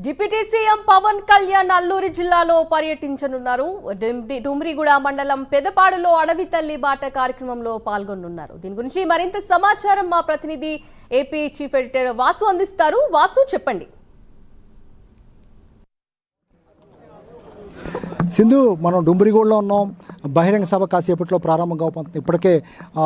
Deputy CM Pawan Kalyan Alluri జిల్లాలో పర్యటించనున్నారు. డుమ్రిగూడ మండలం పెదపాడులో అడవి తల్లి బాట కార్యక్రమంలో పాల్గొనున్నారు. దీని గురించి మరింత సమాచారం మా ప్రతినిధి ఏపీ చీఫ్ ఎడిటర్ వాసు అందిస్తారు. వాసు, చెప్పండి. సింధు, మనం డుమ్రిగూడలో ఉన్నాం. బహిరంగ సభ కాసేపట్లో ప్రారంభం కాకపోతుంది. ఇప్పటికే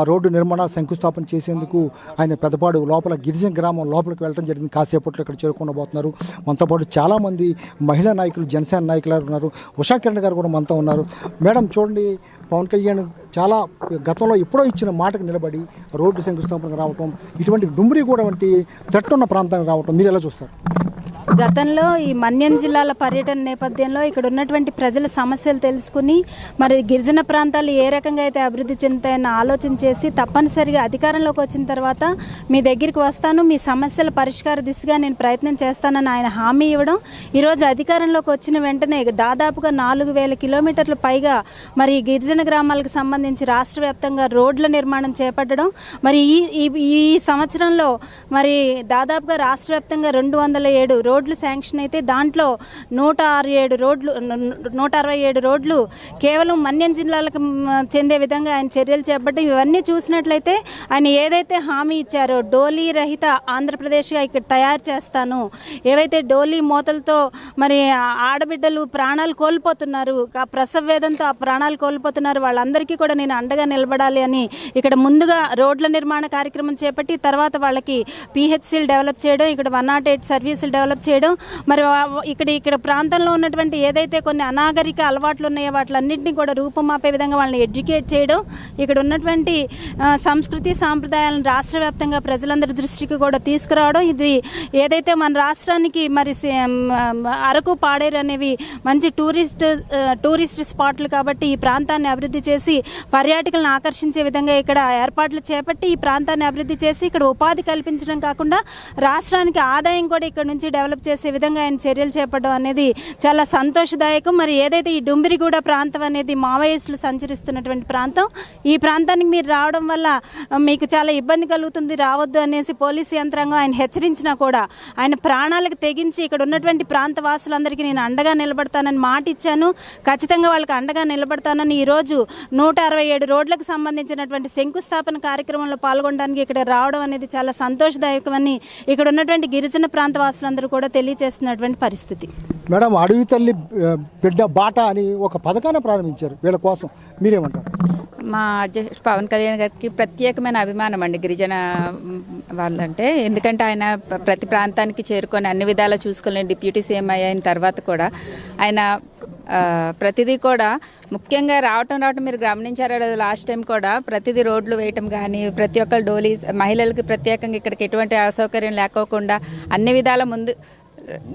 రోడ్డు నిర్మాణ శంకుస్థాపన చేసేందుకు ఆయన పెదపాడు లోపల గిరిజన గ్రామం లోపలికి వెళ్ళడం జరిగింది. కాసేపట్లో ఇక్కడ చేరుకోబోతున్నారు. మనతో పాటు చాలామంది మహిళా నాయకులు, జనసేన నాయకులు ఉన్నారు. ఉషా కిరణ్ గారు కూడా మనతో ఉన్నారు. మేడం, చూడండి, పవన్ కళ్యాణ్ చాలా గతంలో ఎప్పుడో ఇచ్చిన మాటకు నిలబడి రోడ్డు శంకుస్థాపనకు రావటం, ఇటువంటి డుమ్రిగూడ వంటి తట్టున్న ప్రాంతానికి రావటం మీరు ఎలా చూస్తారు? గతంలో ఈ మన్యం జిల్లాల పర్యటన నేపథ్యంలో ఇక్కడ ఉన్నటువంటి ప్రజల సమస్యలు తెలుసుకుని మరి గిరిజన ప్రాంతాలు ఏ రకంగా అయితే అభివృద్ధి చెందుతాయన్న ఆలోచన చేసి తప్పనిసరిగా అధికారంలోకి వచ్చిన తర్వాత మీ దగ్గరికి వస్తాను, మీ సమస్యల పరిష్కార దిశగా నేను ప్రయత్నం చేస్తానని ఆయన హామీ ఇవ్వడం, ఈరోజు అధికారంలోకి వచ్చిన వెంటనే దాదాపుగా 4000 కిలోమీటర్లు పైగా మరి గిరిజన గ్రామాలకు సంబంధించి రాష్ట్ర వ్యాప్తంగా రోడ్ల నిర్మాణం చేపట్టడం, మరి ఈ సంవత్సరంలో మరి దాదాపుగా రాష్ట్ర వ్యాప్తంగా 207 రోడ్లు శాంక్షన్ అయితే దాంట్లో 167 రోడ్లు కేవలం మన్యం జిల్లాలకు చెందే విధంగా ఆయన చర్యలు చేపట్టి, ఇవన్నీ చూసినట్లయితే ఆయన ఏదైతే హామీ ఇచ్చారో డోలీ రహిత ఆంధ్రప్రదేశ్గా ఇక్కడ తయారు చేస్తాను, ఏవైతే డోలీ మూతలతో మరి ఆడబిడ్డలు ప్రాణాలు కోల్పోతున్నారు, ప్రసవ వేదంతో ఆ ప్రాణాలు కోల్పోతున్నారు, వాళ్ళందరికీ కూడా నేను అండగా నిలబడాలి అని ఇక్కడ ముందుగా రోడ్ల నిర్మాణ కార్యక్రమం చేపట్టి తర్వాత వాళ్ళకి పిహెచ్సిలు డెవలప్ చేయడం, ఇక్కడ 108 సర్వీసులు డెవలప్ చేయడం, మరి ఇక్కడ ప్రాంతంలో ఉన్నటువంటి ఏదైతే కొన్ని అనాగరిక అలవాట్లు ఉన్నాయో వాటిలన్నింటినీ కూడా రూపుమాపే విధంగా వాళ్ళని ఎడ్యుకేట్ చేయడం, ఇక్కడ ఉన్నటువంటి సంస్కృతి సాంప్రదాయాలను రాష్ట్ర వ్యాప్తంగా ప్రజలందరి దృష్టికి కూడా తీసుకురావడం, ఇది ఏదైతే మన రాష్ట్రానికి మరి అరకు, పాడేరు అనేవి మంచి టూరిస్ట్ స్పాట్లు కాబట్టి ఈ ప్రాంతాన్ని అభివృద్ధి చేసి పర్యాటకులను ఆకర్షించే విధంగా ఇక్కడ ఏర్పాట్లు చేపట్టి ఈ ప్రాంతాన్ని అభివృద్ధి చేసి ఇక్కడ ఉపాధి కల్పించడం కాకుండా రాష్ట్రానికి ఆదాయం కూడా ఇక్కడ నుంచి డెవలప్ చేసే విధంగా ఆయన చర్యలు చేపట్టడం అనేది చాలా సంతోషదాయకం. మరి ఏదైతే ఈ డుమ్రిగూడ ప్రాంతం అనేది మావోయిస్టులు సంచరిస్తున్నటువంటి ప్రాంతం, ఈ ప్రాంతానికి మీరు రావడం వల్ల మీకు చాలా ఇబ్బంది కలుగుతుంది, రావద్దు అనేసి పోలీసు యంత్రాంగం ఆయన హెచ్చరించినా కూడా ఆయన ప్రాణాలకు తెగించి ఇక్కడ ఉన్నటువంటి ప్రాంత వాసులందరికీ నేను అండగా నిలబడతానని మాట ఇచ్చాను, ఖచ్చితంగా వాళ్ళకి అండగా నిలబడతానని ఈరోజు 167 రోడ్లకు సంబంధించినటువంటి శంకుస్థాపన కార్యక్రమంలో పాల్గొనడానికి ఇక్కడ రావడం అనేది చాలా సంతోషదాయకమని ఇక్కడ ఉన్నటువంటి గిరిజన ప్రాంత వాసులందరూ కూడా తెలియజేస్తున్నటువంటి పరిస్థితి. మేడం, అడవి తల్లి బిడ్డ బాట అని ఒక పథకాన్ని ప్రారంభించారు వీళ్ళ కోసం, మీరేమంటారు? మా అధ్యక్షుడు పవన్ కళ్యాణ్ గారికి ప్రత్యేకమైన అభిమానం అండి గిరిజన వాళ్ళంటే. ఎందుకంటే ఆయన ప్రతి ప్రాంతానికి చేరుకొని అన్ని విధాలా చూసుకునే డిప్యూటీ సీఎం అయిన తర్వాత కూడా ఆయన ప్రతిదీ కూడా ముఖ్యంగా రావటం మీరు గమనించారు లాస్ట్ టైం కూడా ప్రతిదీ రోడ్లు వేయటం కానీ, ప్రతి ఒక్కరు డోలీ మహిళలకి ప్రత్యేకంగా ఇక్కడికి ఎటువంటి అసౌకర్యం లేకోకుండా అన్ని విధాల ముందు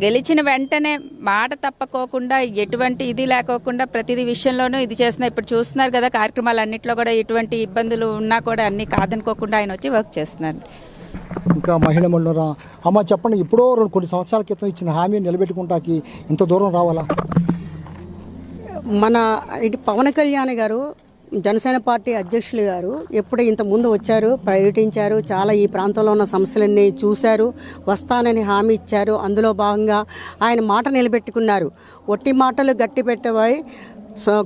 గెలిచిన వెంటనే మాట తప్పకోకుండా ఎటువంటి ఇది లేకోకుండా ప్రతిదీ విషయంలోనూ ఇది చేస్తున్నారు. ఇప్పుడు చూస్తున్నారు కదా కార్యక్రమాలన్నింటిలో కూడా ఎటువంటి ఇబ్బందులు ఉన్నా కూడా అన్ని కాదనుకోకుండా ఆయన వచ్చి వర్క్ చేస్తున్నారు. ఇంకా మహిళ మండలం అమ్మ, చెప్పండి, ఎప్పుడో కొన్ని సంవత్సరాల క్రితం ఇచ్చిన హామీని నిలబెట్టుకుంటాకి ఇంత దూరం రావాలా? మన ఇటు పవన్ కళ్యాణ్ గారు, జనసేన పార్టీ అధ్యక్షులు గారు ఎప్పుడు ఇంత ముందు వచ్చారు, పర్యటించారు, చాలా ఈ ప్రాంతంలో ఉన్న సమస్యలన్నీ చూశారు, వస్తానని హామీ ఇచ్చారు. అందులో భాగంగా ఆయన మాట నిలబెట్టుకున్నారు. ఒట్టి మాటలు గట్టి పెట్టబోయి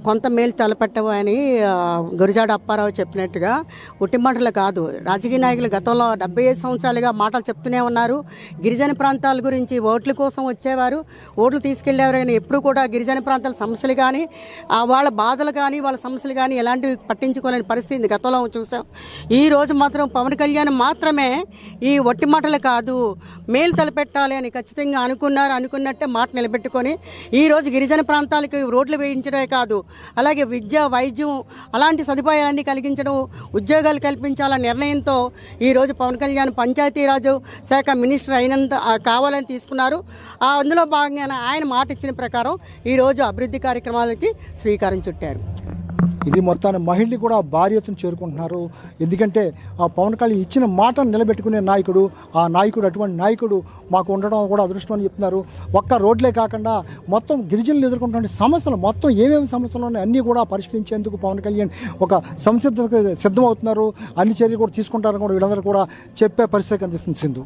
కొంత మేలు తలపెట్టవు అని గురజాడ అప్పారావు చెప్పినట్టుగా ఒట్టి మాటలు కాదు, రాజకీయ నాయకులు గతంలో 75 సంవత్సరాలుగా మాటలు చెప్తూనే ఉన్నారు. గిరిజన ప్రాంతాల గురించి ఓట్ల కోసం వచ్చేవారు, ఓట్లు తీసుకెళ్లేవారు, కానీ ఎప్పుడు కూడా గిరిజన ప్రాంతాల సమస్యలు కానీ వాళ్ళ బాధలు కానీ వాళ్ళ సమస్యలు కానీ ఎలాంటివి పట్టించుకోలేని పరిస్థితి గతంలో చూసాం. ఈ రోజు మాత్రం పవన్ కళ్యాణ్ మాత్రమే ఈ ఒట్టి మాటలు కాదు, మేలు తలపెట్టాలి అని ఖచ్చితంగా అనుకున్నట్టే మాట నిలబెట్టుకొని ఈరోజు గిరిజన ప్రాంతాలకు రోడ్లు వేయించడమే కాదు, అలాగే విద్య, వైద్యం అలాంటి సదుపాయాలన్నీ కలిగించడం, ఉద్యోగాలు కల్పించాలన్న నిర్ణయంతో ఈరోజు పవన్ కళ్యాణ్ పంచాయతీరాజ్ శాఖ మినిస్టర్ అయినంత కావాలని తీసుకున్నారు. అందులో భాగంగా ఆయన మాట ఇచ్చిన ప్రకారం ఈరోజు అభివృద్ధి కార్యక్రమాలకి శ్రీకారం చుట్టారు. ఇది మొత్తాన్ని మహిళలు కూడా భారీ ఎత్తున చేరుకుంటున్నారు. ఎందుకంటే ఆ పవన్ కళ్యాణ్ ఇచ్చిన మాటను నిలబెట్టుకునే నాయకుడు, ఆ నాయకుడు అటువంటి నాయకుడు మాకు ఉండడం కూడా అదృష్టం అని చెప్తున్నారు. ఒక్క రోడ్లే కాకుండా మొత్తం గిరిజనులు ఎదుర్కొంటున్న సమస్యలు మొత్తం ఏమేమి సమస్యలు ఉన్నాయి అన్నీ కూడా పరిష్కరించేందుకు పవన్ కళ్యాణ్ ఒక సంసిద్ధత సిద్ధమవుతున్నారు. అన్ని చర్యలు కూడా తీసుకుంటారని కూడా వీళ్ళందరూ కూడా చెప్పే పరిస్థితి కనిపిస్తుంది. సింధు.